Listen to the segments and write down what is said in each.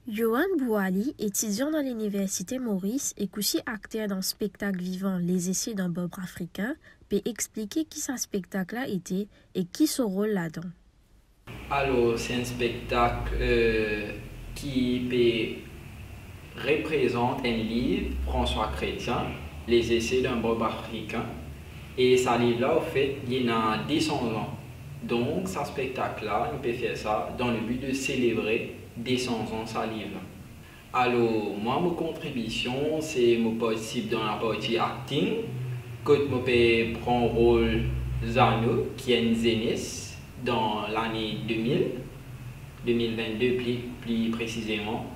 Yohan Bouali, étudiant dans l'Université Maurice et aussi acteur dans le spectacle vivant Les Essais d'un bob africain, peut expliquer qui ce spectacle a été et qui son rôle là-dedans. Alors, c'est un spectacle qui représente un livre, François Chrétien, Les Essais d'un bob africain. Et ce livre-là, au fait, il y a 200 ans. Donc, ce spectacle-là, on peut faire ça dans le but de célébrer 200 ans ce livre. Alors, moi, ma contribution, c'est possible dans la partie acting, que je peux prendre le rôle Zano, qui est une zénith dans l'année 2022 plus précisément.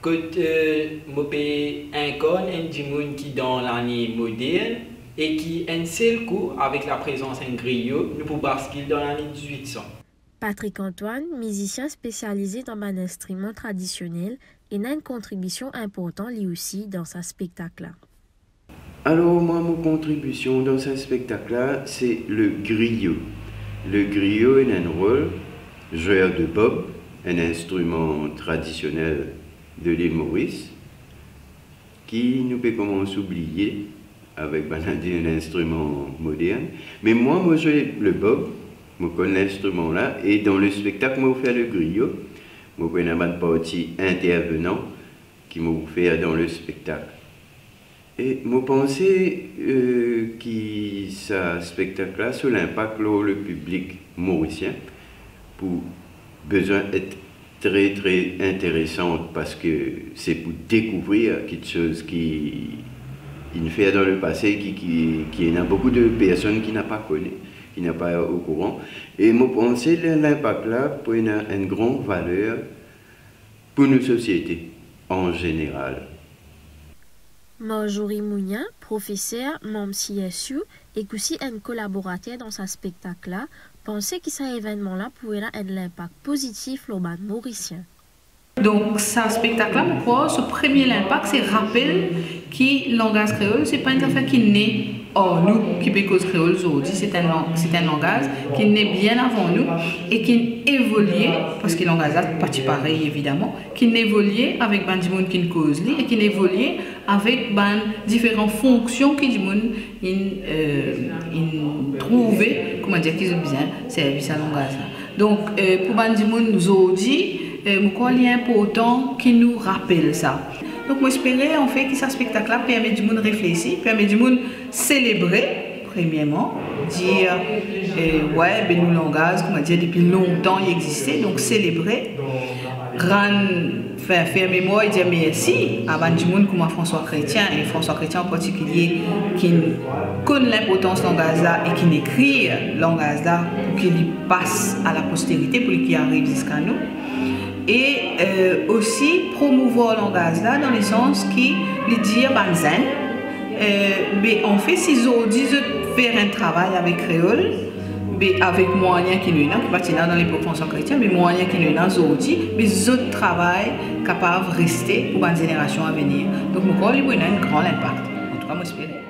Que je peux incarner un Jimoun qui est dans l'année moderne et qui, un seul coup, avec la présence d'un griot, nous pouvons basculer dans l'année 1800. Patrick Antoine, musicien spécialisé dans un instrument traditionnel, et a une contribution importante lui aussi dans ce spectacle-là. Alors moi, ma contribution dans ce spectacle-là, c'est le griot. Le griot est un rôle, joueur de bob, un instrument traditionnel de l'île Maurice, qui nous peut commencer à oublier avec un instrument moderne. Mais moi, je joue le bob, je connais l'instrument là, et dans le spectacle, je fais le griot. Je fais une partie intervenant qui m'a fait dans le spectacle. Et je pensais que ce spectacle-là, sur l'impact le public mauricien, pour besoin d'être très très intéressante parce que c'est pour découvrir quelque chose qui fait dans le passé, qui y a beaucoup de personnes qui n'ont pas connu, qui n'ont pas au courant. Et je pense que l'impact là pour une grande valeur pour nos sociétés en général. Marjorie Mounian, professeur, membre CSU, et aussi un collaborateur dans ce spectacle-là, pensait que cet événement-là pourrait avoir un impact positif sur le band mauricien. Donc, ce spectacle-là, ce premier impact, c'est rappeler que le langage créole, ce n'est pas une affaire qui naît hors nous, qui peut cause créole aujourd'hui. C'est un langage qui naît bien avant nous et qui évolue, parce que le langage est pas pareil évidemment, qui évolue avec des gens qui cause et qui évolue avec différentes fonctions que les gens trouvent, comment dire, qu'ils ont besoin de service à langage. Donc, pour les gens aujourd'hui, je crois qu'il est important qu'ils nous rappellent ça. Donc, j'espère en fait que ce spectacle-là permet du monde réfléchir, permet du monde célébrer, premièrement, dire ouais, ben nous langage, comment dire, depuis longtemps il existait, donc célébrer, faire mémoire et dire merci à du monde comme François Chrétien, et François Chrétien en particulier, qui connaît l'importance de langage-là et qui écrit langage-là pour qu'il passe à la postérité, pour qu'il arrive jusqu'à nous. Et aussi promouvoir le langage là dans le sens qui lui dit banzen mais en fait si aujourd'hui je faire un travail avec créole mais avec moyens qui nous qui partent dans les proportions chrétiennes mais moyens qui nous aujourd'hui mais autres travail capable de rester pour une génération à venir donc je crois qu'il y a un grand impact en tout cas moi j'espère.